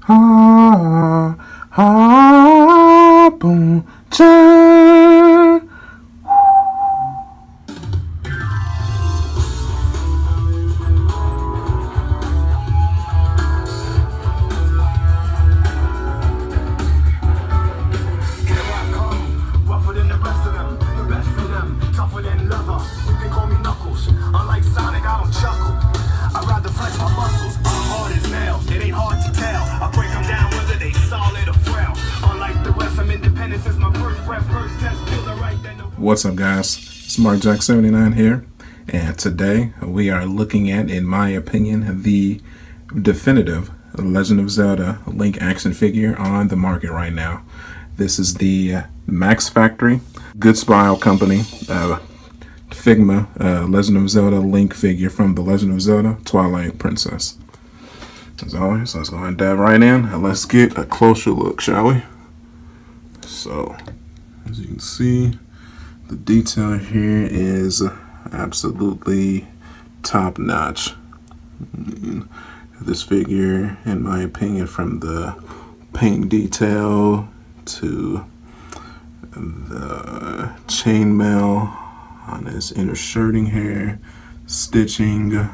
Ha, ha, boom, cha. What's up, guys? It's MarkJack79 here, and today we are looking at, in my opinion, the definitive Legend of Zelda Link action figure on the market right now. This is the Max Factory, Good Smile Company, Figma Legend of Zelda Link figure from the Legend of Zelda Twilight Princess. As always, let's go ahead and dive right in and let's get a closer look, shall we? So, as you can see, the detail here is absolutely top notch. This figure, in my opinion, from the paint detail to the chainmail on his inner shirting here, stitching,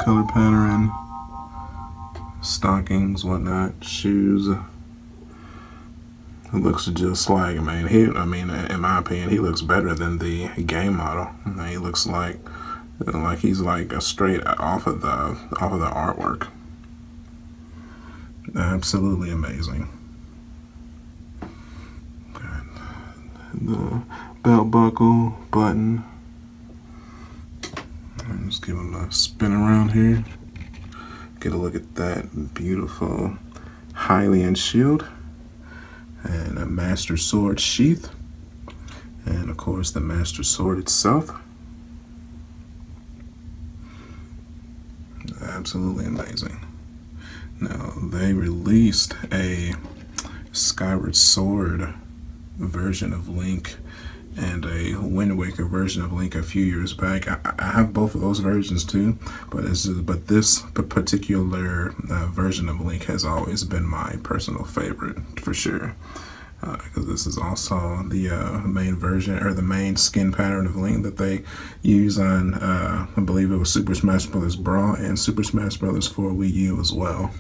color pattern, stockings, whatnot, shoes. It looks just like, in my opinion, he looks better than the game model. He looks like he's like a straight off of the artwork. Absolutely amazing. Got the belt buckle, button. Just give him a spin around here. Get a look at that beautiful Hylian shield. And a Master Sword sheath, and of course the Master Sword itself. Absolutely amazing. Now, they released a Skyward Sword version of Link and a Wind Waker version of Link a few years back. I have both of those versions too, but this particular version of Link has always been my personal favorite for sure. Because this is also the main version, or the main skin pattern of Link that they use on, I believe it was Super Smash Bros. Brawl and Super Smash Bros. For Wii U as well.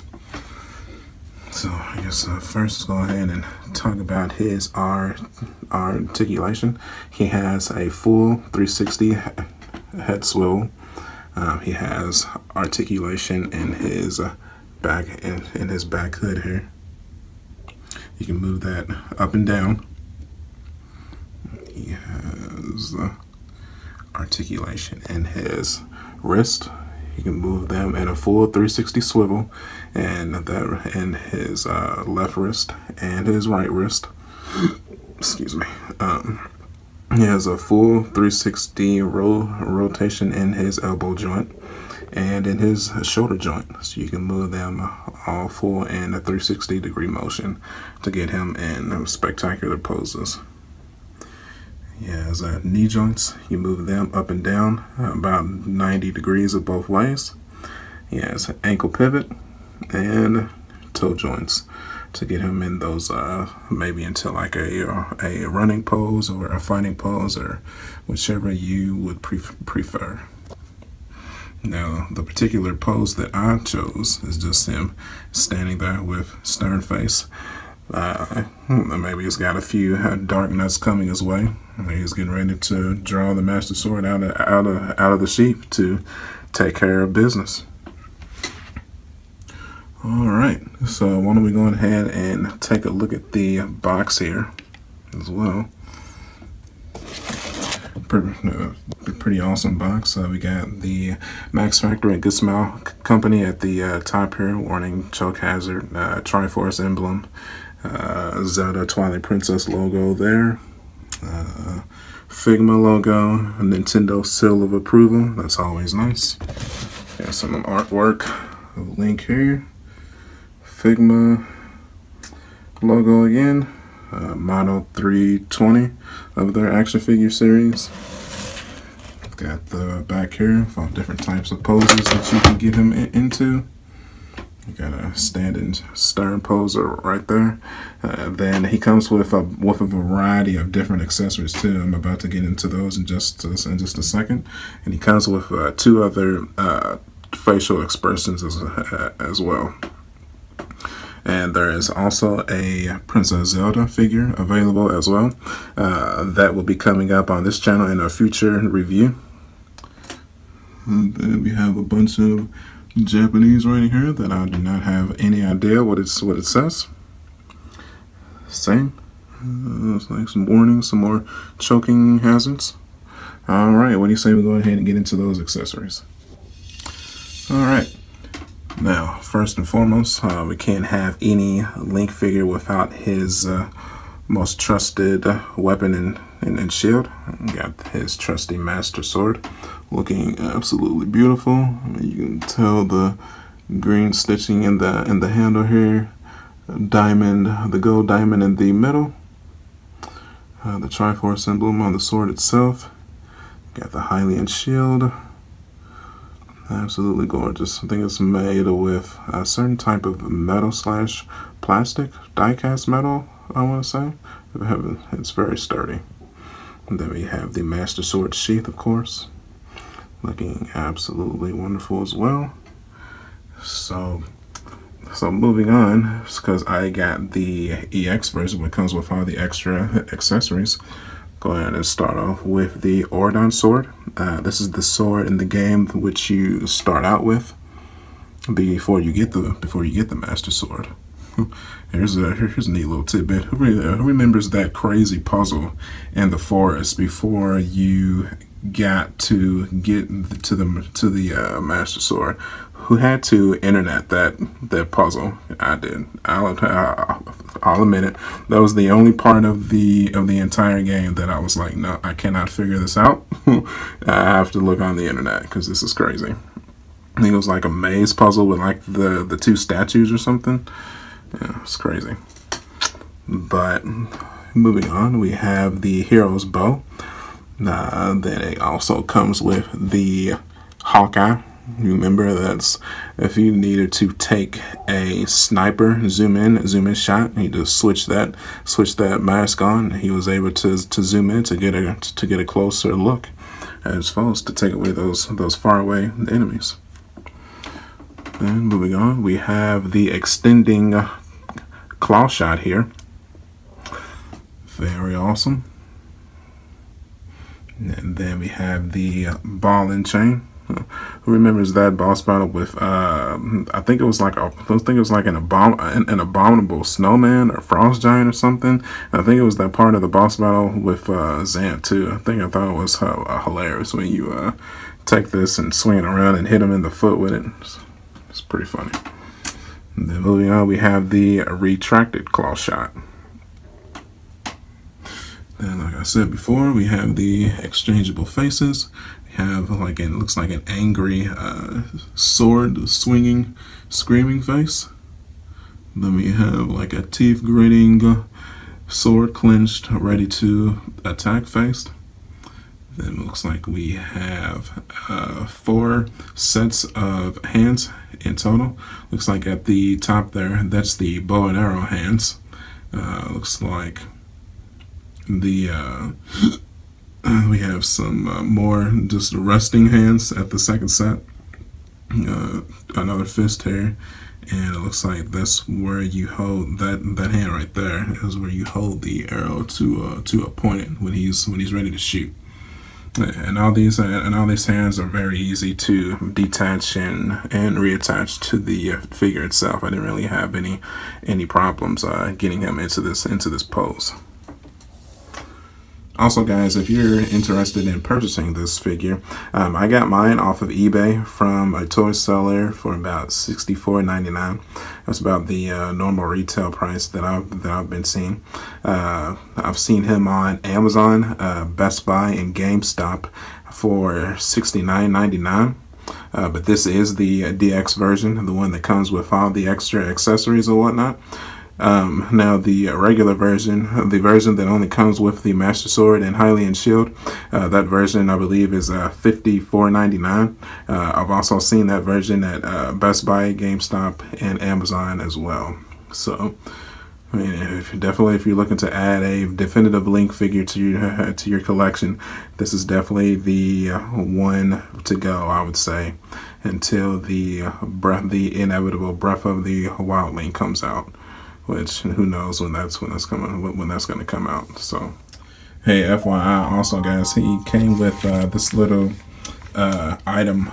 So I guess first let's go ahead and talk about his articulation. He has a full 360 head swivel. He has articulation in his back in his back hood here. You can move that up and down. He has articulation in his wrist. You can move them in a full 360 swivel, and that in his left wrist and his right wrist. Excuse me. He has a full 360 rotation in his elbow joint and in his shoulder joint, so you can move them all full in a 360 degree motion to get him in spectacular poses. He has knee joints. You move them up and down about 90 degrees of both ways. He has ankle pivot and toe joints to get him in those maybe into like a running pose or a fighting pose, or whichever you would prefer. Now, the particular pose that I chose is just him standing there with stern face. Maybe he's got a few dark nuts coming his way. He's getting ready to draw the Master Sword out of the sheath to take care of business. All right, so why don't we go ahead and take a look at the box here as well. Pretty awesome box. We got the Max Factory and Good Smile Company at the top here, warning, choke hazard, Triforce emblem, Zelda Twilight Princess logo there, Figma logo, a Nintendo seal of approval. That's always nice. Got some artwork of Link here, Figma logo again, Model 320 of their action figure series. Got the back here for different types of poses that you can get him into. You got a standing stern poser right there. Then he comes with a variety of different accessories too. I'm about to get into those in just a second. And he comes with 2 other facial expressions as well. And there is also a Princess Zelda figure available as well. That will be coming up on this channel in a future review. And then we have a bunch of Japanese writing here that I do not have any idea what it says. Same. It's like some warnings, some more choking hazards. All right, what do you say we go ahead and get into those accessories? All right. Now, first and foremost, we can't have any Link figure without his most trusted weapon and shield. We got his trusty Master Sword, looking absolutely beautiful. You can tell the green stitching in the handle here, diamond, the gold diamond in the middle, the Triforce emblem on the sword itself. Got the Hylian shield. Absolutely gorgeous. I think it's made with a certain type of metal / plastic, die-cast metal, I want to say. It's very sturdy. And then we have the Master Sword sheath, of course, looking absolutely wonderful as well. So moving on, because I got the EX version, which comes with all the extra accessories. Go ahead and start off with the Ordon sword. This is the sword in the game which you start out with before you get the Master Sword. Here's a neat little tidbit. Who remembers that crazy puzzle in the forest before you got to get to the Master Sword? Who had to internet that puzzle? I did. I'll admit it. That was the only part of the entire game that I was like, no, I cannot figure this out. I have to look on the internet because this is crazy. I think it was like a maze puzzle with like the 2 statues or something. Yeah, it's crazy. But moving on, we have the Hero's Bow. Then it also comes with the Hawkeye. Remember, that's if you needed to take a sniper zoom in shot, you just switch that mask on. He was able to zoom in to get a closer look at his foes, to take away those far away enemies. And moving on, we have the extending claw shot here. Very awesome. And then we have the ball and chain. Who remembers that boss battle with I think it was like an abominable snowman or frost giant or something. I think it was that part of the boss battle with Zant too. I thought it was hilarious when you take this and swing it around and hit him in the foot with it. It's pretty funny. And then moving on, we have the retracted claw shot. And like I said before, we have the exchangeable faces. We have it looks like an angry sword swinging, screaming face. Then we have like a teeth gritting, sword clenched, ready to attack face. Then it looks like we have 4 sets of hands in total. Looks like at the top there, that's the bow and arrow hands. Looks like the we have some more just resting hands at the second set. Another fist here, and it looks like that's where you hold that hand right there is where you hold the arrow to a point when he's ready to shoot. And all these hands are very easy to detach and reattach to the figure itself. I didn't really have any problems getting him into this pose. Also, guys, if you're interested in purchasing this figure, I got mine off of eBay from a toy seller for about $64.99. That's about the normal retail price that I've been seeing. I've seen him on Amazon, Best Buy, and GameStop for $69.99. But this is the DX version, the one that comes with all the extra accessories and whatnot. Now the regular version, the version that only comes with the Master Sword and Hylian Shield, that version I believe is $54.99. I've also seen that version at Best Buy, GameStop, and Amazon as well. So, I mean, if you're looking to add a definitive Link figure to your collection, this is definitely the one to go, I would say, until the inevitable Breath of the Wild Link comes out, which who knows when that's going to come out. So, hey, FYI, also guys, he came with this little item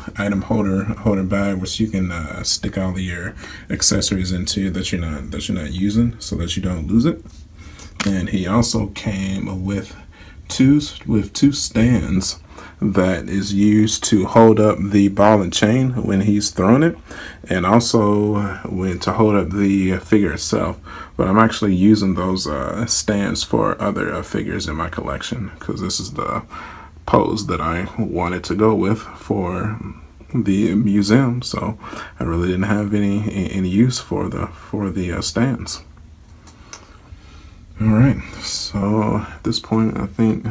holder bag, which you can stick all of your accessories into that you're not using, so that you don't lose it. And he also came with two stands that is used to hold up the ball and chain when he's throwing it, and also to hold up the figure itself. But I'm actually using those stands for other figures in my collection, because this is the pose that I wanted to go with for the museum, so I really didn't have any use for the stands. All right, so at this point, I think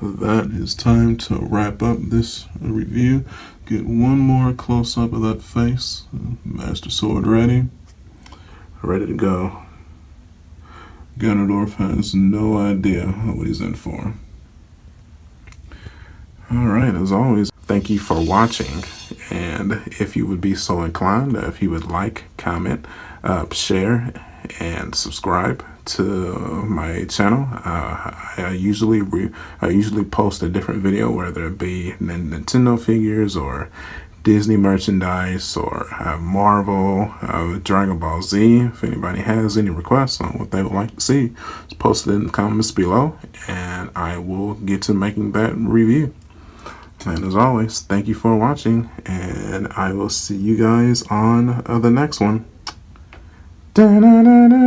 that is time to wrap up this review. Get one more close up of that face. Master Sword ready to go. Ganondorf has no idea what he's in for. Alright, as always, thank you for watching, and if you would be so inclined, if you would like, comment, share, and subscribe to my channel. I usually post a different video, whether it be Nintendo figures or Disney merchandise or Marvel, Dragon Ball Z. If anybody has any requests on what they would like to see, just post it in the comments below, and I will get to making that review. And as always, thank you for watching, and I will see you guys on the next one. Da-da-da-da.